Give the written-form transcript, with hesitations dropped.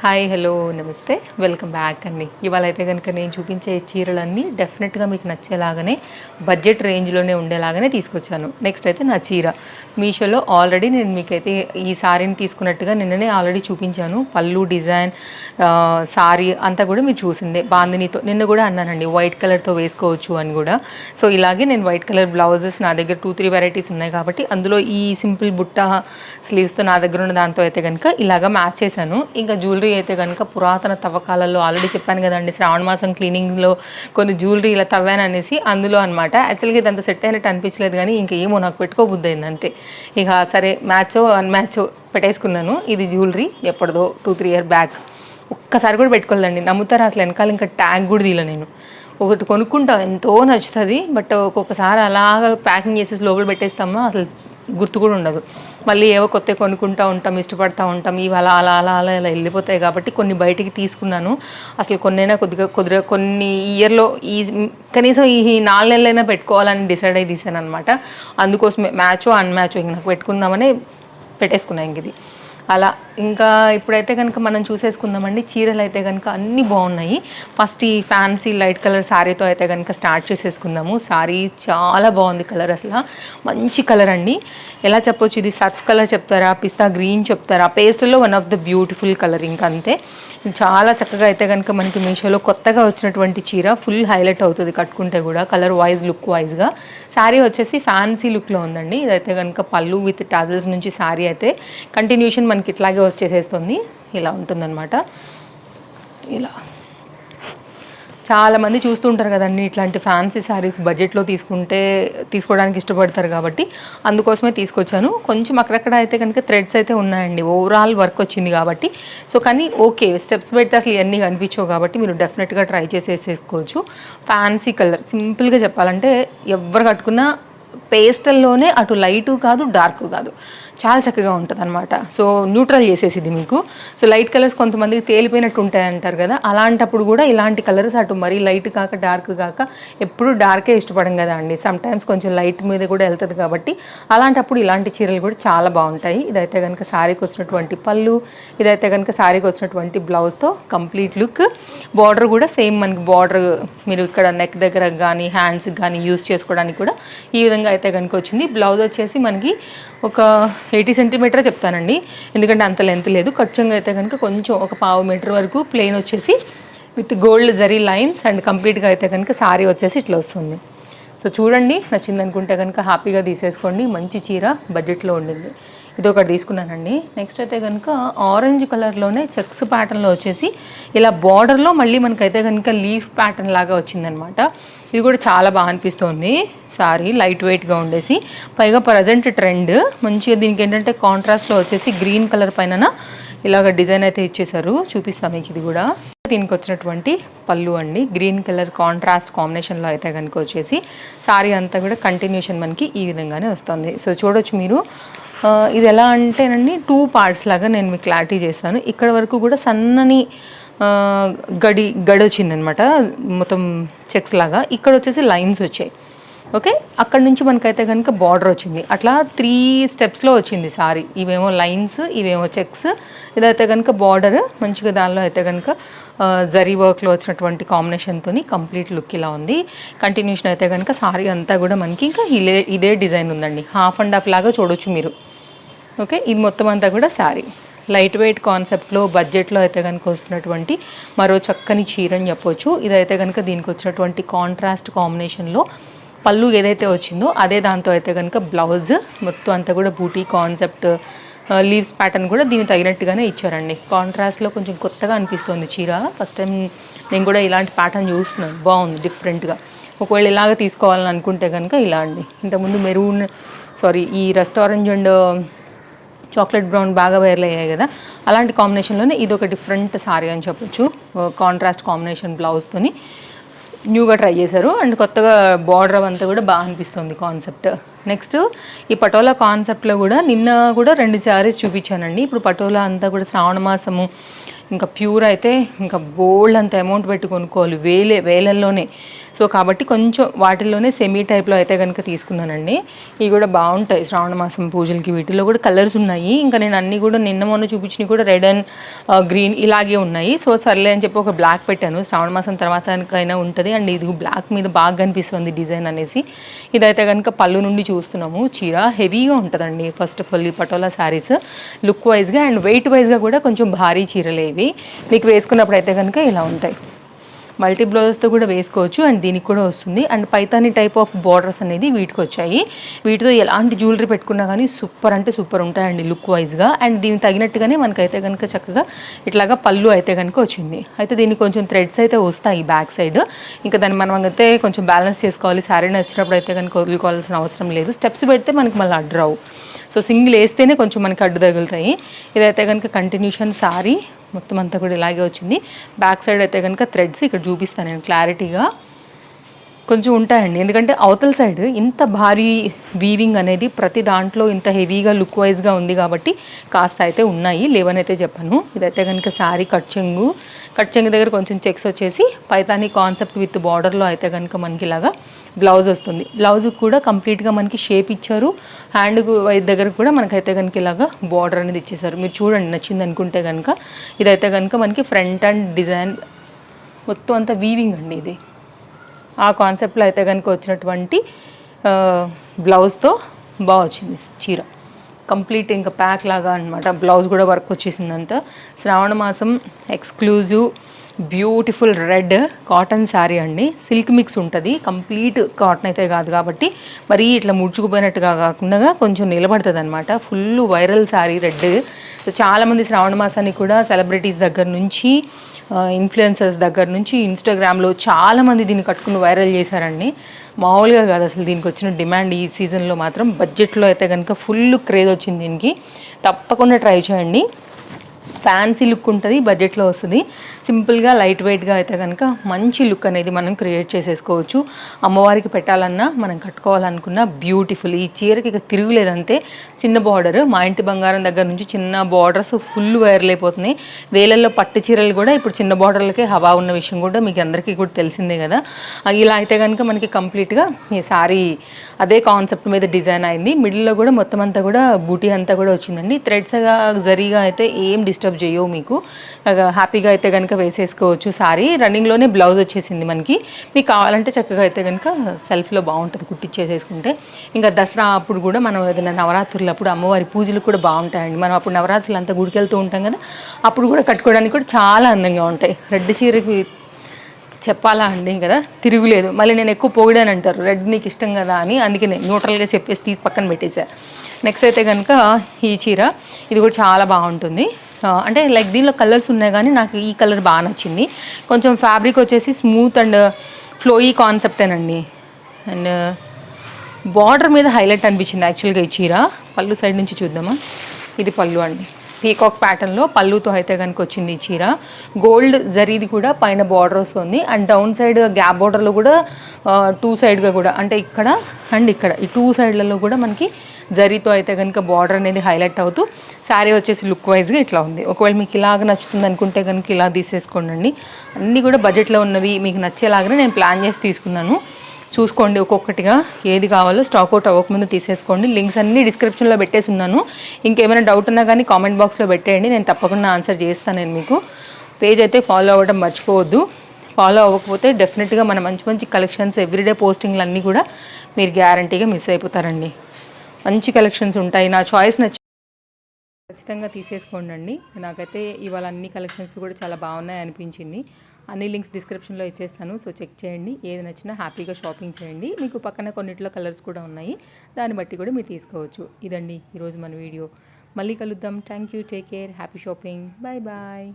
Hi hello నమస్తే welcome back అండి. ఇవాళ అయితే కనుక నేను చూపించే చీరలన్నీ డెఫినెట్గా మీకు నచ్చేలాగానే బడ్జెట్ రేంజ్లోనే ఉండేలాగానే తీసుకొచ్చాను. నెక్స్ట్ అయితే నా చీర మీషోలో ఆల్రెడీ నేను మీకైతే ఈ సారీని తీసుకున్నట్టుగా నిన్ననే ఆల్రెడీ చూపించాను. పళ్ళు డిజైన్ సారీ అంతా కూడా మీరు చూసిందే. బాందినితో నిన్న కూడా అన్నానండి వైట్ కలర్తో వేసుకోవచ్చు అని కూడా. సో ఇలాగే నేను వైట్ కలర్ బ్లౌజెస్ నా దగ్గర 2-3 వెరైటీస్ ఉన్నాయి కాబట్టి అందులో ఈ సింపుల్ బుట్ట స్లీవ్స్తో నా దగ్గర ఉన్న దాంతో అయితే కనుక ఇలాగా మ్యాచ్ చేశాను. ఇంకా జ్యువెలరీ అయితే కనుక పురాతన తవ్వకాలలో ఆల్రెడీ చెప్పాను కదండి, శ్రావణ మాసం క్లీనింగ్లో కొన్ని జ్యువెలరీ ఇలా తవ్వాను అనేసి అందులో అనమాట. యాక్చువల్గా ఇదంతా సెట్ అయినట్టు అనిపించలేదు కానీ ఇంకా ఏమో నాకు పెట్టుకోబుద్ది అయింది అంతే. ఇక సరే మ్యాచో అన్మ్యాచో పెట్టేసుకున్నాను. ఇది జ్యువెలరీ ఎప్పటిదో 2-3 ఇయర్ బ్యాక్. ఒక్కసారి కూడా పెట్టుకోలేదండి. నమ్ముతారా అసలు వెనకాల ఇంకా ట్యాగ్ కూడా తీయలే నేను. ఒకటి కొనుక్కుంటా ఎంతో నచ్చుతుంది, బట్ ఒక్కొక్కసారి అలాగ ప్యాకింగ్ చేసేసి లోపల పెట్టేస్తామా అసలు గుర్తు కూడా ఉండదు. మళ్ళీ ఏవో కొత్త కొనుక్కుంటూ ఉంటాం, ఇష్టపడతా ఉంటాం, ఇవి అలా అలా అలా అలా ఇలా వెళ్ళిపోతాయి కాబట్టి కొన్ని బయటికి తీసుకున్నాను. అసలు కొన్నైనా కొద్దిగా కొన్ని ఇయర్లో కనీసం ఈ 4 నెలలైనా పెట్టుకోవాలని డిసైడ్ అయ్యి తీసాను అనమాట. అందుకోసమే మ్యాచో అన్మ్యాచో ఇంక నాకు పెట్టుకుందామని పెట్టేసుకున్నాను ఇంక ఇది అలా. ఇంకా ఇప్పుడైతే కనుక మనం చూసేసుకుందామండి. చీరలు అయితే కనుక అన్నీ బాగున్నాయి. ఫస్ట్ ఈ ఫ్యాన్సీ లైట్ కలర్ శారీతో అయితే కనుక స్టార్ట్ చేసేసుకుందాము. శారీ చాలా బాగుంది, కలర్ అసలు మంచి కలర్ అండి. ఎలా చెప్పొచ్చు, ఇది సర్ఫ్ కలర్ చెప్తారా, పిస్తా గ్రీన్ చెప్తారా, పేస్ట్లో one of the beautiful colour. ఇంకా అంతే, చాలా చక్కగా అయితే కనుక మనకి మీషోలో కొత్తగా వచ్చినటువంటి చీర ఫుల్ హైలైట్ అవుతుంది కట్టుకుంటే కూడా, కలర్ వైజ్ లుక్ వైజ్గా. శారీ వచ్చేసి ఫ్యాన్సీ లుక్లో ఉందండి. ఇదైతే కనుక పళ్ళు విత్ టాజల్స్ నుంచి శారీ అయితే కంటిన్యూషన్ మనకి ఇట్లాగే వచ్చేసేస్తుంది. ఇలా ఉంటుందన్నమాట. ఇలా చాలామంది చూస్తూ ఉంటారు కదండి ఇట్లాంటి ఫ్యాన్సీ శారీస్ బడ్జెట్లో తీసుకోవడానికి ఇష్టపడతారు కాబట్టి అందుకోసమే తీసుకొచ్చాను. కొంచెం అక్కడక్కడ అయితే కనుక థ్రెడ్స్ అయితే ఉన్నాయండి, ఓవరాల్ వర్క్ వచ్చింది కాబట్టి. సో కానీ ఓకే, స్టెప్స్ పెడితే అసలు ఇవన్నీ కనిపించవు కాబట్టి మీరు డెఫినెట్గా ట్రై చేసేసుకోవచ్చు. ఫ్యాన్సీ కలర్ సింపుల్గా చెప్పాలంటే ఎవరు కట్టుకున్నా పేస్టల్లోనే అటు లైటు కాదు డార్క్ కాదు, చాలా చక్కగా ఉంటుంది అనమాట. సో న్యూట్రల్ చేసేసింది మీకు. సో లైట్ కలర్స్ కొంతమందికి తేలిపోయినట్టు ఉంటాయి అంటారు కదా, అలాంటప్పుడు కూడా ఇలాంటి కలర్స్ అటు మరీ లైట్ కాక డార్క్ కాక, ఎప్పుడు డార్కే ఇష్టపడం కదా అండి, సమ్టైమ్స్ కొంచెం లైట్ మీద కూడా వెళ్తుంది కాబట్టి అలాంటప్పుడు ఇలాంటి చీరలు కూడా చాలా బాగుంటాయి. ఇదైతే కనుక శారీకి వచ్చినటువంటి పళ్ళు, ఇదైతే కనుక శారీకి వచ్చినటువంటి బ్లౌజ్తో కంప్లీట్ లుక్. బార్డర్ కూడా సేమ్ మనకి బార్డర్ మీరు ఇక్కడ నెక్ దగ్గర కానీ హ్యాండ్స్కి కానీ యూజ్ చేసుకోవడానికి కూడా ఈ విధంగా అయితే కనుక వచ్చింది. బ్లౌజ్ వచ్చేసి మనకి ఒక 80 సెంటీమీటర్ చెప్తానండి, ఎందుకంటే అంత లెంత్ లేదు. ఖచ్చితంగా అయితే కనుక కొంచెం ఒక 1/2 మీటర్ వరకు ప్లెయిన్ వచ్చేసి with gold zari lines and కంప్లీట్గా అయితే కనుక శారీ వచ్చేసి ఇట్లా వస్తుంది. సో చూడండి, నచ్చింది అనుకుంటే కనుక హ్యాపీగా తీసేసుకోండి. మంచి చీర బడ్జెట్లో ఉండింది. ఇది ఒకటి తీసుకున్నానండి. నెక్స్ట్ అయితే కనుక ఆరెంజ్ కలర్లోనే చెక్స్ ప్యాటర్న్లో వచ్చేసి ఇలా బార్డర్లో మళ్ళీ మనకైతే కనుక లీఫ్ ప్యాటర్న్ లాగా వచ్చిందనమాట. ఇది కూడా చాలా బాగా అనిపిస్తుంది. సారీ లైట్ వెయిట్గా ఉండేసి, పైగా ప్రజెంట్ ట్రెండ్ మంచిగా దీనికి ఏంటంటే కాంట్రాస్ట్లో వచ్చేసి గ్రీన్ కలర్ పైన ఇలాగ డిజైన్ అయితే ఇచ్చేసారు. చూపిస్తాం మీకు ఇది కూడా. దీనికి వచ్చినటువంటి పళ్ళు అండి, గ్రీన్ కలర్ కాంట్రాస్ట్ కాంబినేషన్లో అయితే కనుక వచ్చేసి సారీ అంతా కూడా కంటిన్యూషన్ మనకి ఈ విధంగానే వస్తుంది. సో చూడొచ్చు మీరు. ఇది ఎలా అంటేనండి 2 పార్ట్స్ లాగా నేను మీకు క్లారిటీ చేస్తాను. ఇక్కడ వరకు కూడా సన్నని గడి వచ్చిందనమాట, మొత్తం చెక్స్ లాగా. ఇక్కడ వచ్చేసి లైన్స్ వచ్చాయి. ఓకే, అక్కడ నుంచి మనకైతే కనుక బార్డర్ వచ్చింది. అట్లా 3 స్టెప్స్లో వచ్చింది సారీ. ఇవేమో లైన్స్, ఇవేమో చెక్స్, ఇదైతే కనుక బార్డర్ మంచిగా. దానిలో అయితే కనుక జరీ వర్క్లో వచ్చినటువంటి కాంబినేషన్తో కంప్లీట్ లుక్ ఇలా ఉంది. కంటిన్యూషన్ అయితే కనుక సారీ అంతా కూడా మనకి ఇంకా ఇదే డిజైన్ ఉందండి. హాఫ్ అండ్ హాఫ్ లాగా చూడొచ్చు మీరు. ఓకే, ఇది మొత్తం అంతా కూడా సారీ లైట్ వెయిట్ కాన్సెప్ట్లో బడ్జెట్లో అయితే కనుక వస్తున్నటువంటి మరో చక్కని చీర అని చెప్పొచ్చు. ఇదైతే కనుక దీనికి వచ్చినటువంటి కాంట్రాస్ట్ కాంబినేషన్లో పళ్ళు ఏదైతే వచ్చిందో అదే దాంతో అయితే కనుక బ్లౌజ్ మొత్తం అంతా కూడా బూటీ కాన్సెప్ట్ లీవ్స్ ప్యాటర్న్ కూడా దీనికి తగినట్టుగానే ఇచ్చారండి. కాంట్రాస్ట్లో కొంచెం కొత్తగా అనిపిస్తుంది చీర. ఫస్ట్ టైం నేను కూడా ఇలాంటి ప్యాటర్న్ చూస్తున్నాను, బాగుంది డిఫరెంట్గా. ఒకవేళ ఇలాగ తీసుకోవాలని అనుకుంటే కనుక ఇలా అండి. ఇంతకుముందు ఈ రెస్టారెంట్ అండ్ చాక్లెట్ బ్రౌన్ బాగా వైరల్ అయ్యాయి కదా, అలాంటి కాంబినేషన్లోనే ఇది ఒక డిఫరెంట్ సారీ అని చెప్పొచ్చు. కాంట్రాస్ట్ కాంబినేషన్ బ్లౌజ్తోని న్యూగా ట్రై చేశారు అండ్ కొత్తగా బార్డర్ అంతా కూడా బాగా అనిపిస్తుంది కాన్సెప్ట్. నెక్స్ట్ ఈ పటోలా కాన్సెప్ట్లో కూడా నిన్న కూడా 2 శారీస్ చూపించానండి. ఇప్పుడు పటోలా అంతా కూడా శ్రావణ మాసము ఇంకా ప్యూర్ అయితే ఇంకా బోల్డ్ అంత అమౌంట్ పెట్టి కొనుక్కోవాలి, వేలల్లోనే. సో కాబట్టి కొంచెం వాటిల్లోనే సెమీ టైప్లో అయితే కనుక తీసుకున్నానండి. ఇవి కూడా బాగుంటాయి శ్రావణ మాసం పూజలకి. వీటిలో కూడా కలర్స్ ఉన్నాయి. ఇంకా నేను అన్నీ కూడా నిన్న మొన్న చూపించినవి కూడా రెడ్ అండ్ గ్రీన్ ఇలాగే ఉన్నాయి. సో సర్లే అని చెప్పి ఒక బ్లాక్ పెట్టాను, శ్రావణ మాసం తర్వాతకైనా ఉంటుంది. అండ్ ఇది బ్లాక్ మీద బాగా కనిపిస్తుంది డిజైన్ అనేసి. ఇదైతే కనుక పళ్ళు నుండి చూస్తున్నాము. చీర హెవీగా ఉంటుందండి. ఫస్ట్ ఆఫ్ ఆల్ ఈ పటోలా శారీస్ లుక్ వైజ్గా అండ్ వెయిట్ వైజ్గా కూడా కొంచెం భారీ చీరలు ఇవి. మీకు వేసుకున్నప్పుడు అయితే కనుక ఇలా ఉంటాయి. మల్టీ బ్లౌజెస్తో కూడా వేసుకోవచ్చు అండ్ దీనికి కూడా వస్తుంది. And Paithani type of borders అనేది వీటికి వచ్చాయి. వీటితో ఎలాంటి జ్యువెలరీ పెట్టుకున్నా కానీ సూపర్ అంటే సూపర్ ఉంటాయండి లుక్ వైజ్గా. అండ్ దీనికి తగినట్టుగానే మనకైతే కనుక చక్కగా ఇట్లాగా పళ్ళు అయితే కనుక వచ్చింది. అయితే దీనికి కొంచెం థ్రెడ్స్ అయితే వస్తాయి బ్యాక్ సైడ్. ఇంకా దాన్ని మనం అయితే కొంచెం బ్యాలెన్స్ చేసుకోవాలి. శారీ నచ్చినప్పుడు అయితే కనుక వదులుకోవాల్సిన అవసరం లేదు. స్టెప్స్ పెడితే మనకి మళ్ళీ అడ్డు రావు. సో సింగిల్ వేస్తేనే కొంచెం మనకి అడ్డు తగులుతాయి. ఇదైతే కనుక కంటిన్యూషన్ శారీ మొత్తం అంతా కూడా ఇలాగే వచ్చింది. బ్యాక్ సైడ్ అయితే కనుక థ్రెడ్స్ ఇక్కడ చూపిస్తాను నేను క్లారిటీగా కొంచెం ఉంటాయండి. ఎందుకంటే అవతల సైడ్ ఇంత భారీ వీవింగ్ అనేది ప్రతి దాంట్లో ఇంత హెవీగా లుక్ వైజ్గా ఉంది కాబట్టి కాస్త అయితే ఉన్నాయి, లేవనైతే చెప్పాను. ఇదైతే కనుక శారీ కట్ చెంగు దగ్గర కొంచెం చెక్స్ వచ్చేసి పైతాని కాన్సెప్ట్ విత్ బార్డర్లో అయితే కనుక మనకి ఇలాగా బ్లౌజ్ వస్తుంది. బ్లౌజ్ కూడా కంప్లీట్గా మనకి షేప్ ఇచ్చారు. హ్యాండ్ దగ్గర కూడా మనకైతే కనుక ఇలాగా బార్డర్ అనేది ఇచ్చేసారు. మీరు చూడండి నచ్చింది అనుకుంటే కనుక. ఇదైతే కనుక మనకి ఫ్రంట్ అండ్ డిజైన్ మొత్తం అంతా వీవింగ్ అండి. ఇది ఆ కాన్సెప్ట్లో అయితే కనుక వచ్చినటువంటి బ్లౌజ్తో బాగా వచ్చింది చీర. కంప్లీట్ ఇంకా ప్యాక్ లాగా అనమాట. బ్లౌజ్ కూడా వర్క్ వచ్చేసిందంతా. శ్రావణ మాసం exclusive beautiful red cotton sari అండి. సిల్క్ మిక్స్ ఉంటుంది. కంప్లీట్ కాటన్ అయితే కాదు కాబట్టి మరీ ఇట్లా ముడుచుకుపోయినట్టుగా కాకుండా కొంచెం నిలబడుతుంది అనమాట. Full viral sari red. చాలామంది శ్రావణ మాసానికి కూడా సెలబ్రిటీస్ దగ్గర నుంచి ఇన్ఫ్లుయెన్సర్స్ దగ్గర నుంచి ఇన్స్టాగ్రామ్లో చాలామంది దీన్ని కట్టుకుని వైరల్ చేశారండి. మామూలుగా కాదు అసలు. దీనికి వచ్చిన డిమాండ్ ఈ సీజన్లో మాత్రం బడ్జెట్లో అయితే కనుక ఫుల్ క్రేజ్ వచ్చింది దీనికి. తప్పకుండా ట్రై చేయండి. ఫ్యాన్సీ లుక్ ఉంటుంది, బడ్జెట్లో వస్తుంది. సింపుల్గా లైట్ వెయిట్గా అయితే కనుక మంచి లుక్ అనేది మనం క్రియేట్ చేసేసుకోవచ్చు. అమ్మవారికి పెట్టాలన్నా మనం కట్టుకోవాలనుకున్న బ్యూటిఫుల్. ఈ చీరకి ఇక తిరుగులేదంతే. చిన్న బార్డర్, మా ఇంటి బంగారం దగ్గర నుంచి చిన్న బార్డర్స్ ఫుల్ వైరల్ అయిపోతున్నాయి. వేలల్లో పట్టు చీరలు కూడా ఇప్పుడు చిన్న బార్డర్లకే హవా ఉన్న విషయం కూడా మీకు అందరికీ కూడా తెలిసిందే కదా. ఇలా అయితే కనుక మనకి కంప్లీట్గా ఈ సారీ అదే కాన్సెప్ట్ మీద డిజైన్ అయింది. మిడిల్లో కూడా మొత్తం అంతా కూడా బూటీ అంతా కూడా వచ్చిందండి. థ్రెడ్స్గా జరీగా అయితే ఏం డిస్టర్బ్ చేయవు. మీకు హ్యాపీగా అయితే కనుక వేసేసుకోవచ్చు. సారీ రన్నింగ్లోనే బ్లౌజ్ వచ్చేసింది మనకి. మీకు కావాలంటే చక్కగా అయితే కనుక సెల్ఫ్లో బాగుంటుంది కుట్టించేసేసుకుంటే. ఇంకా దసరా అప్పుడు కూడా మనం ఏదైనా నవరాత్రులు అప్పుడు అమ్మవారి పూజలు కూడా బాగుంటాయండి. మనం అప్పుడు నవరాత్రులు అంతా గుడికి వెళ్తూ ఉంటాం కదా, అప్పుడు కూడా కట్టుకోవడానికి కూడా చాలా అందంగా ఉంటాయి. రెడ్ చీరకి చెప్పాలా అండి కదా, తిరుగులేదు. మళ్ళీ నేను ఎక్కువ పొగిడాను అంటారు, రెడ్ నీకు ఇష్టం కదా అని. అందుకే నేను న్యూట్రల్గా చెప్పేసి తీసి పక్కన పెట్టేశాను. నెక్స్ట్ అయితే కనుక ఈ చీర, ఇది కూడా చాలా బాగుంటుంది. అంటే లైక్ దీనిలో కలర్స్ ఉన్నాయి కానీ నాకు ఈ కలర్ బాగా నచ్చింది. కొంచెం ఫ్యాబ్రిక్ వచ్చేసి స్మూత్ అండ్ ఫ్లోయీ కాన్సెప్టేనండి. అండ్ బార్డర్ మీద హైలైట్ అనిపించింది యాక్చువల్గా ఈ చీర. పళ్ళు సైడ్ నుంచి చూద్దామా. ఇది పళ్ళు అండి. పీకాక్ ప్యాటర్న్లో పళ్ళుతో అయితే కనుక వచ్చింది ఈ చీర. గోల్డ్ జరీది కూడా పైన బార్డర్ వస్తుంది. అండ్ డౌన్ సైడ్ గ్యాప్ బార్డర్లో కూడా టూ సైడ్గా కూడా అంటే ఇక్కడ అండ్ ఇక్కడ ఈ టూ సైడ్లలో కూడా మనకి జరీతో అయితే కనుక బార్డర్ అనేది హైలైట్ అవుతూ శారీ వచ్చేసి లుక్ వైజ్గా ఇట్లా ఉంది. ఒకవేళ మీకు ఇలాగ నచ్చుతుంది అనుకుంటే కనుక ఇలా తీసేసుకోండి. అన్నీ కూడా బడ్జెట్లో ఉన్నవి మీకు నచ్చేలాగానే నేను ప్లాన్ చేసి తీసుకున్నాను. చూసుకోండి ఒక్కొక్కటిగా ఏది కావాలో స్టాక్ అవుట్ అవ్వకముందు తీసేసుకోండి. లింక్స్ అన్నీ డిస్క్రిప్షన్లో పెట్టేసి ఉన్నాను. ఇంకేమైనా డౌట్ ఉన్నా కానీ కామెంట్ బాక్స్లో పెట్టేయండి, నేను తప్పకుండా ఆన్సర్ చేస్తాను. నేను మీకు పేజ్ అయితే ఫాలో అవ్వడం మర్చిపోవద్దు. ఫాలో అవ్వకపోతే డెఫినెట్గా మన మంచి మంచి కలెక్షన్స్ ఎవ్రీడే పోస్టింగ్లు అన్నీ కూడా మీరు గ్యారంటీగా మిస్ అయిపోతారండి. మంచి కలెక్షన్స్ ఉంటాయి. నా చాయిస్ నచ్చి ఖచ్చితంగా తీసేసుకోండి. నాకైతే ఇవాళ అన్ని కలెక్షన్స్ కూడా చాలా బాగున్నాయి అనిపించింది. అన్ని లింక్స్ డిస్క్రిప్షన్లో ఇచ్చేస్తాను. సో చెక్ చేయండి. ఏది నచ్చినా హ్యాపీగా షాపింగ్ చేయండి. మీకు పక్కన కొన్నిట్లో కలర్స్ కూడా ఉన్నాయి, దాన్ని బట్టి కూడా మీరు తీసుకోవచ్చు. ఇదండి ఈరోజు మన వీడియో. మళ్ళీ కలుద్దాం. Thank you. Take care. Happy shopping. Bye bye.